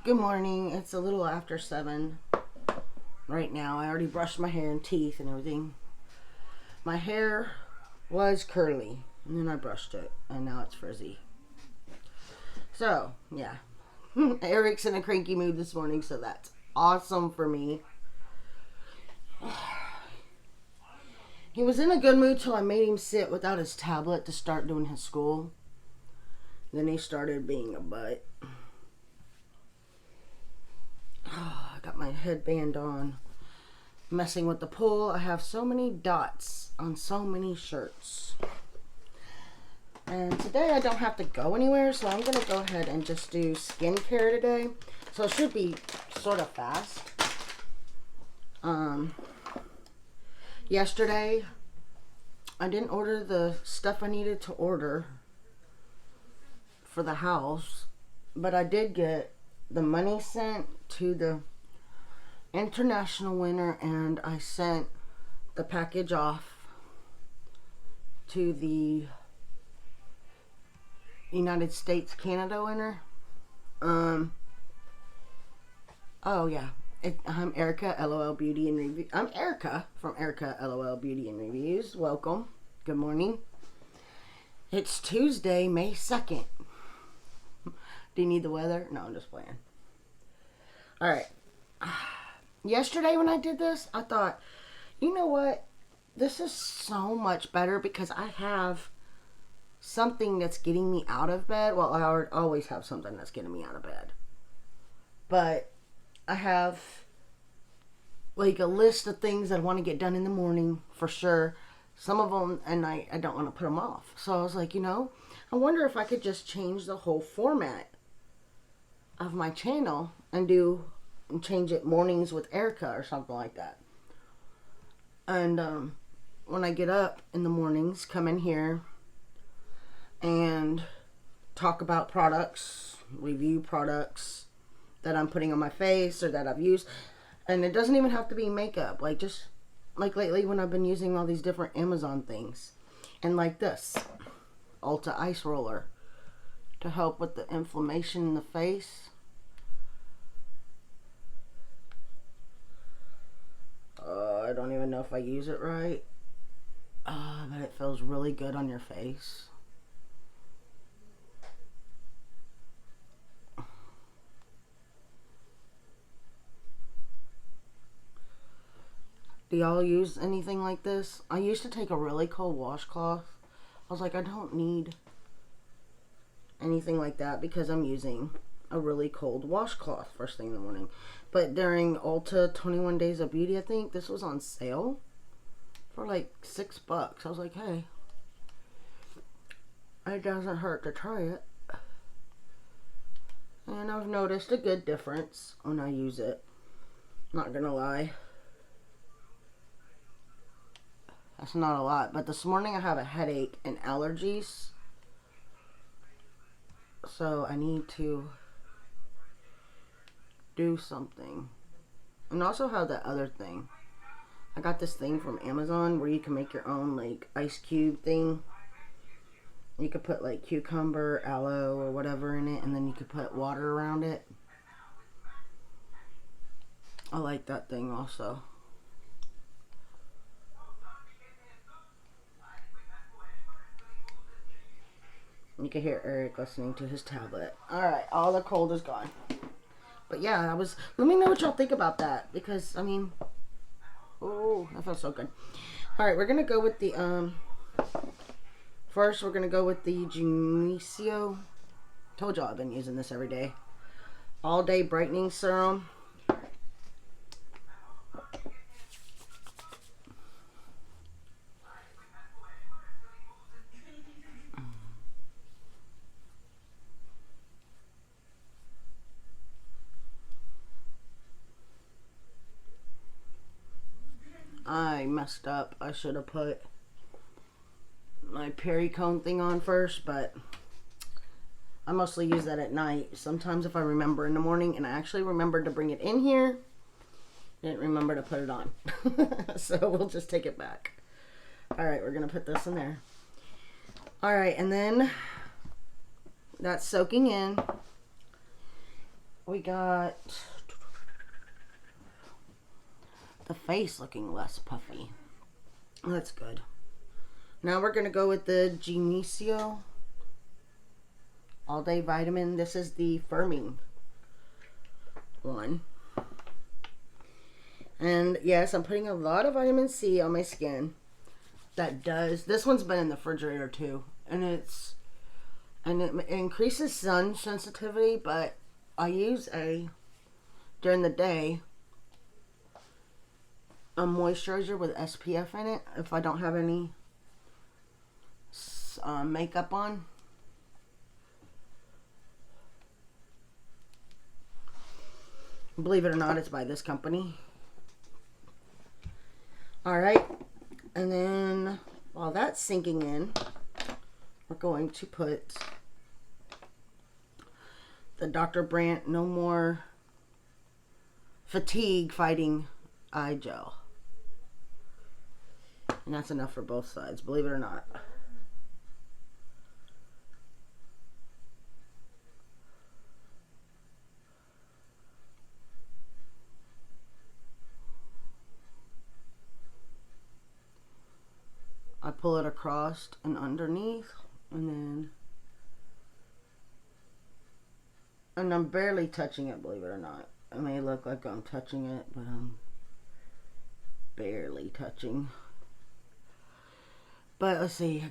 Good morning. It's a little after 7 right now. I already brushed my hair and teeth and everything. My hair was curly and then I brushed it and now it's frizzy. So, yeah. Eric's in a cranky mood this morning, so that's awesome for me. He was in a good mood till I made him sit without his tablet to start doing his school. Then he started being a butt. I got my headband on, messing with the pull. I have so many dots on so many shirts. And today I don't have to go anywhere, so I'm going to go ahead and just do skincare today. So it should be sort of fast. Yesterday, I didn't order the stuff I needed to order for the house, but I did get the money sent to the international winner, and I sent the package off to the United States Canada winner. Oh yeah, I'm Erica, LOL Beauty and Review. I'm Erica from Erica, LOL Beauty and Reviews. Welcome. Good morning. It's Tuesday, May 2nd. Do you need the weather? No, I'm just playing. Alright. Yesterday when I did this, I thought, you know what? This is so much better because I have something that's getting me out of bed. Well, I always have something that's getting me out of bed. But I have like a list of things that I want to get done in the morning for sure. Some of them at night, I don't want to put them off. So I was like, I wonder if I could just change the whole format of my channel and change it mornings with Erica or something like that. And when I get up in the mornings, come in here and talk about products, review products that I'm putting on my face or that I've used. And it doesn't even have to be makeup. Like just like lately when I've been using all these different Amazon things. And like this Ulta Ice Roller to help with the inflammation in the face. I don't even know if I use it right. But it feels really good on your face. Do y'all use anything like this? I used to take a really cold washcloth. I was like, I don't need anything like that because I'm using a really cold washcloth first thing in the morning. But during Ulta 21 Days of Beauty, I think this was on sale for like $6. I was like, hey, it doesn't hurt to try it. And I've noticed a good difference when I use it. Not gonna lie. That's not a lot. But this morning I have a headache and allergies. So I need to do something. And also have that other thing. I got this thing from Amazon where you can make your own like ice cube thing. You could put like cucumber, aloe, or whatever in it, and then you could put water around it. I like that thing also. You can hear Eric listening to his tablet. Alright, all the cold is gone. But yeah, let me know what y'all think about that. Because, oh, that felt so good. Alright, we're going to go with the, first we're going to go with the Genesio. Told y'all I've been using this every day. All Day Brightening Serum. I messed up. I should have put my Pericone thing on first, but I mostly use that at night. Sometimes if I remember in the morning, and I actually remembered to bring it in here, didn't remember to put it on. So we'll just take it back. Alright, we're going to put this in there. Alright, and then that's soaking in. we got the face looking less puffy. That's good. Now we're going to go with the Genesio All Day Vitamin. This is the firming one. And yes, I'm putting a lot of vitamin C on my skin. This one's been in the refrigerator too. And it increases sun sensitivity, but I use during the day, a moisturizer with SPF in it if I don't have any makeup on. Believe it or not, it's by this company. Alright, and then while that's sinking in, we're going to put the Dr. Brandt No More Fatigue Fighting Eye Gel. And that's enough for both sides, believe it or not. I pull it across and underneath, and I'm barely touching it, believe it or not. It may look like I'm touching it, but I'm barely touching. But let's see,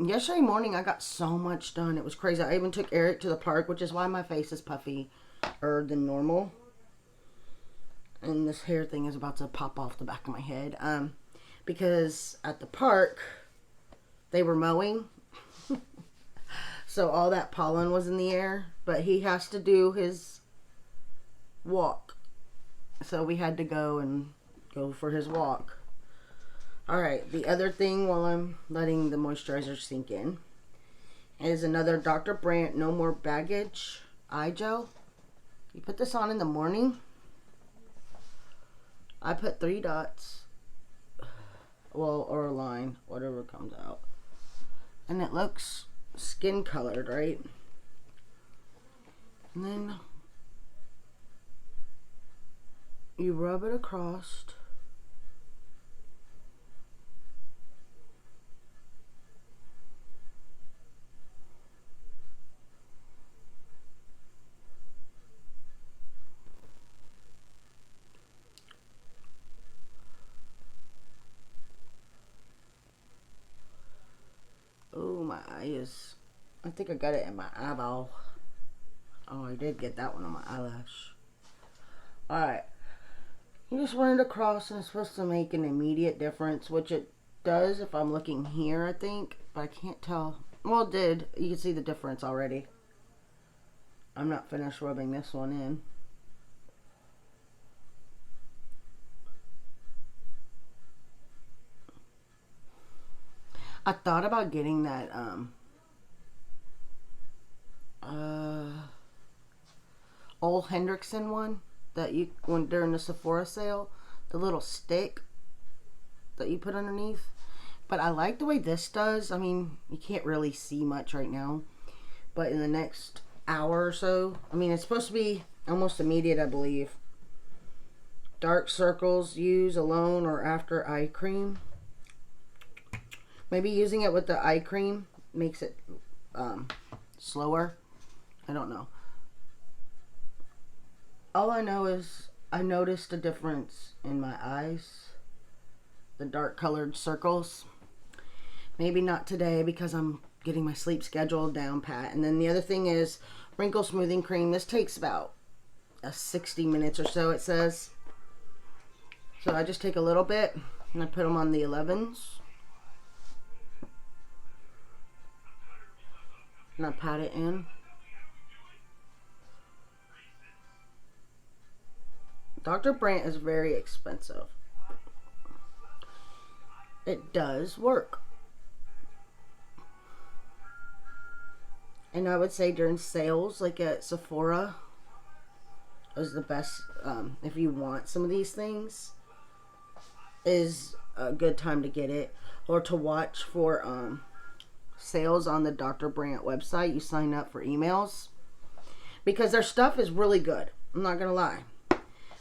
yesterday morning I got so much done. It was crazy. I even took Eric to the park, which is why my face is puffier than normal. And this hair thing is about to pop off the back of my head. Because at the park, they were mowing. So all that pollen was in the air. But he has to do his walk. So we had to go for his walk. Alright, the other thing while I'm letting the moisturizer sink in is another Dr. Brandt No More Baggage Eye Gel. You put this on in the morning. I put 3 dots, well, or a line, whatever comes out. And it looks skin colored, right? And then you rub it across. Oh, my eye is, I think I got it in my eyeball. Oh, I did get that one on my eyelash. Alright. You just run it across, and it's supposed to make an immediate difference, which it does if I'm looking here, I think. But I can't tell. Well, it did. You can see the difference already. I'm not finished rubbing this one in. I thought about getting that Ole Hendrickson one that you went during the Sephora sale, the little stick that you put underneath. But I like the way this does. I mean, you can't really see much right now, but in the next hour or so, I mean, it's supposed to be almost immediate, I believe. Dark circles, use alone or after eye cream. Maybe using it with the eye cream makes it slower. I don't know. All I know is I noticed a difference in my eyes. The dark colored circles. Maybe not today because I'm getting my sleep schedule down pat. And then the other thing is wrinkle smoothing cream. This takes about 60 minutes or so, it says. So I just take a little bit and I put them on the 11s. And I pat it in. Dr. Brandt is very expensive. It does work. And I would say during sales, like at Sephora, is the best, if you want some of these things, is a good time to get it. Or to watch for sales on the Dr. Brandt website. You sign up for emails because their stuff is really good. I'm not gonna lie,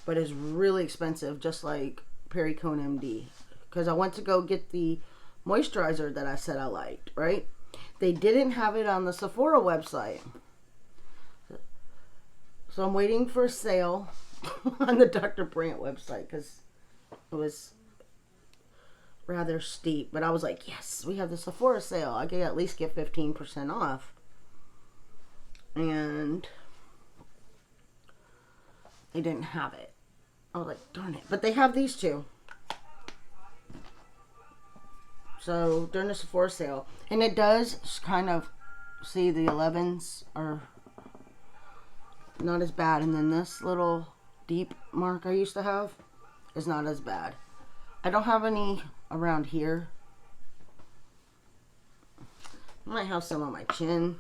but it's really expensive, just like Perricone MD. Because I went to go get the moisturizer that I said I liked, right? They didn't have it on the Sephora website. So I'm waiting for a sale on the Dr. Brandt website because it was rather steep. But I was like, yes, we have the Sephora sale. I could at least get 15% off. And they didn't have it. I was like, darn it. But they have these two. So during the Sephora sale. And it does kind of, see, the 11s are not as bad. And then this little deep mark I used to have is not as bad. I don't have any around here. I might have some on my chin.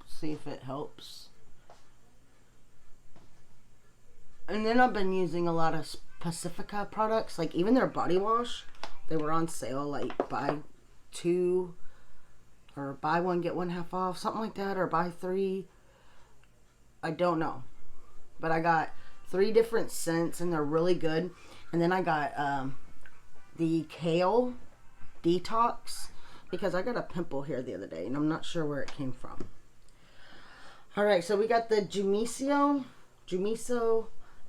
See if it helps. And then I've been using a lot of Pacifica products, like even their body wash. They were on sale, like buy two or buy one get one half off, something like that, or buy three. I don't know, but I got 3 different scents and they're really good. And then I got the kale detox because I got a pimple here the other day and I'm not sure where it came from. All right, so we got the Jumiso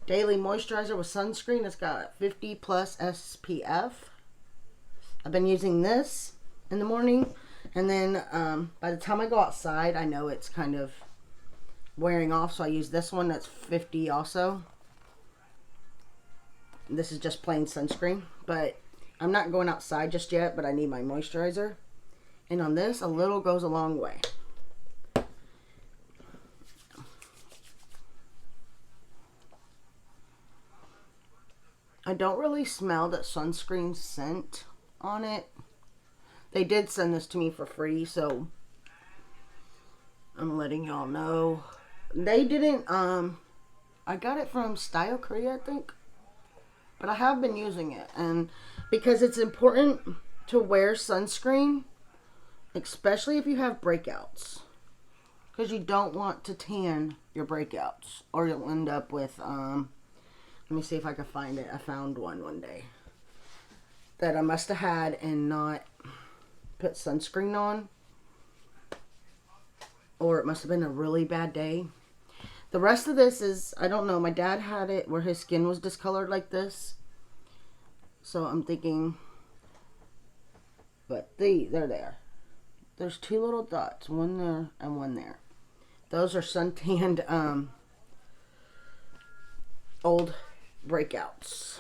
Daily Moisturizer with Sunscreen. It's got 50 plus SPF. I've been using this in the morning. And then by the time I go outside, I know it's kind of wearing off. So I use this one that's 50 also. This is just plain sunscreen. But I'm not going outside just yet, but I need my moisturizer. And on this, a little goes a long way. I don't really smell that sunscreen scent on it. They did send this to me for free, so I'm letting y'all know. They didn't, I got it from Style Korea, I think. But I have been using it, and because it's important to wear sunscreen, especially if you have breakouts. Because you don't want to tan your breakouts, or you'll end up with, let me see if I can find it. I found one day that I must have had and not put sunscreen on. Or it must have been a really bad day. The rest of this is, I don't know. My dad had it where his skin was discolored like this. So I'm thinking, but they're there. There's 2 little dots. One there and one there. Those are suntanned old breakouts.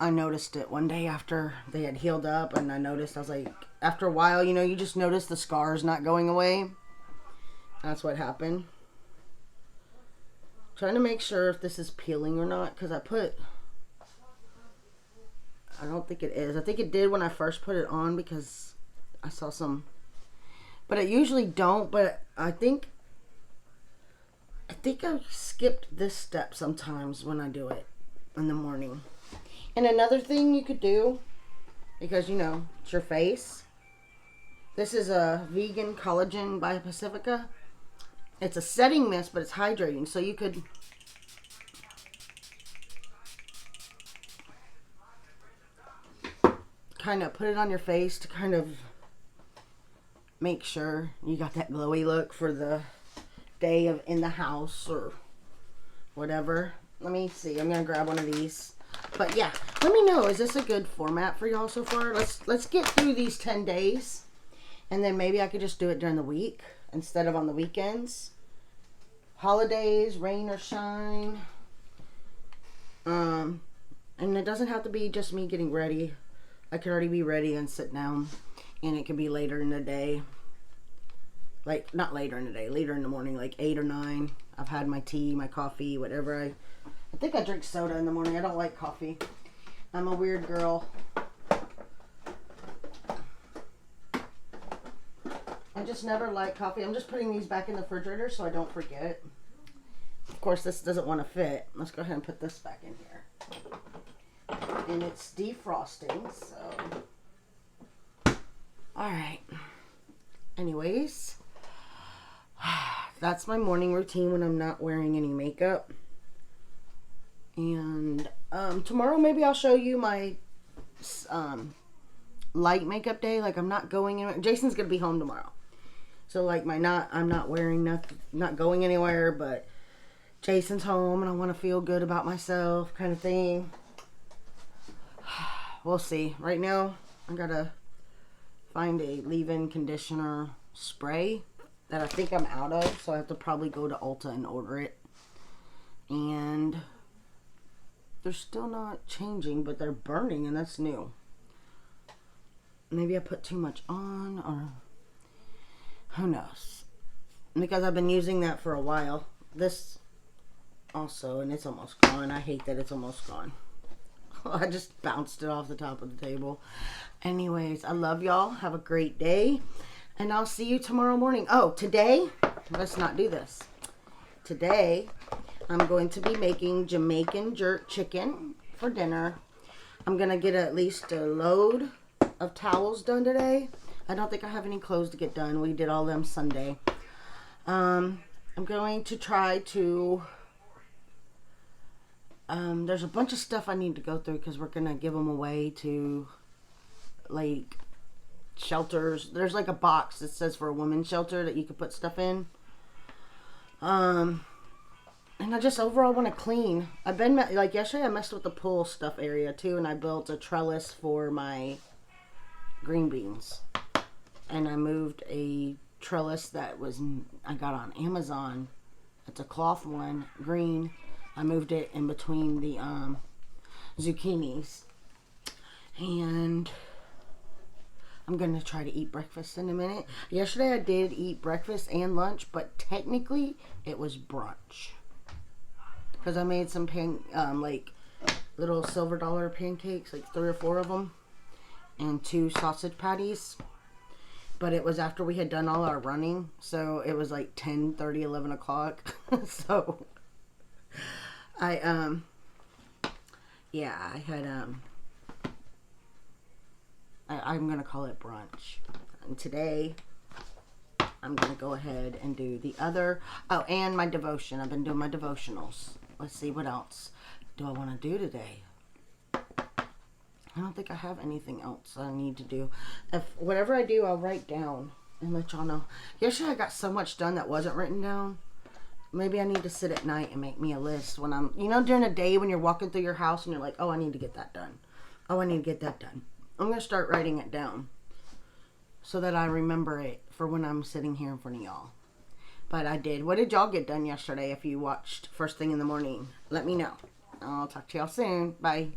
I noticed it one day after they had healed up, and I was like, after a while, you know, you just notice the scars not going away. That's what happened. Trying to make sure if this is peeling or not, because I don't think it is. I think it did when I first put it on because I saw some, but I usually don't, but I think I skipped this step sometimes when I do it in the morning. And another thing you could do, because, you know, it's your face. This is a vegan collagen by Pacifica. It's a setting mist, but it's hydrating. So you could kind of put it on your face to kind of make sure you got that glowy look for the day of in the house or whatever. Let me see. I'm going to grab one of these. But yeah, let me know. Is this a good format for y'all so far? Let's get through these 10 days. And then maybe I could just do it during the week instead of on the weekends. Holidays, rain or shine. And it doesn't have to be just me getting ready. I can already be ready and sit down. And it can be later in the day. Like, not later in the day, later in the morning, like 8 or 9. I've had my tea, my coffee, whatever. I think I drink soda in the morning. I don't like coffee. I'm a weird girl. I just never like coffee. I'm just putting these back in the refrigerator so I don't forget. Of course, this doesn't want to fit. Let's go ahead and put this back in here. and it's defrosting, so. Alright. Anyways, that's my morning routine when I'm not wearing any makeup. And tomorrow maybe I'll show you my light makeup day. Like, I'm not going anywhere. Jason's gonna be home tomorrow, so like I'm not wearing nothing, not going anywhere, but Jason's home and I want to feel good about myself, kind of thing. We'll see. Right now I gotta find a leave-in conditioner spray that I think I'm out of, so I have to probably go to Ulta and order it. And they're still not changing, but they're burning, and that's new. Maybe I put too much on, or who knows, because I've been using that for a while. This also, and it's almost gone. I hate that it's almost gone. I just bounced it off the top of the table. Anyways, I love y'all. Have a great day, and I'll see you tomorrow morning. Oh, today, let's not do this. Today, I'm going to be making Jamaican jerk chicken for dinner. I'm going to get at least a load of towels done today. I don't think I have any clothes to get done. We did all them Sunday. I'm going to try to... there's a bunch of stuff I need to go through because we're going to give them away to, like, shelters. There's, like, a box that says for a women's shelter that you can put stuff in. And I just overall want to clean. I've been, like, yesterday I messed with the pool stuff area, too, and I built a trellis for my green beans. And I moved a trellis that I got on Amazon. It's a cloth one, green. I moved it in between the zucchinis. And I'm going to try to eat breakfast in a minute. Yesterday I did eat breakfast and lunch, but technically it was brunch. Because I made some like little silver dollar pancakes, like 3 or 4 of them. And 2 sausage patties. But it was after we had done all our running. So it was like 10:30, 11 o'clock. So... I had, I'm going to call it brunch. And today, I'm going to go ahead and do the other, and my devotion. I've been doing my devotionals. Let's see what else do I want to do today. I don't think I have anything else I need to do. If whatever I do, I'll write down and let y'all know. Yesterday, I got so much done that wasn't written down. Maybe I need to sit at night and make me a list when I'm, during the day when you're walking through your house and you're like, oh, I need to get that done. Oh, I need to get that done. I'm going to start writing it down so that I remember it for when I'm sitting here in front of y'all. But I did. What did y'all get done yesterday if you watched first thing in the morning? Let me know. I'll talk to y'all soon. Bye.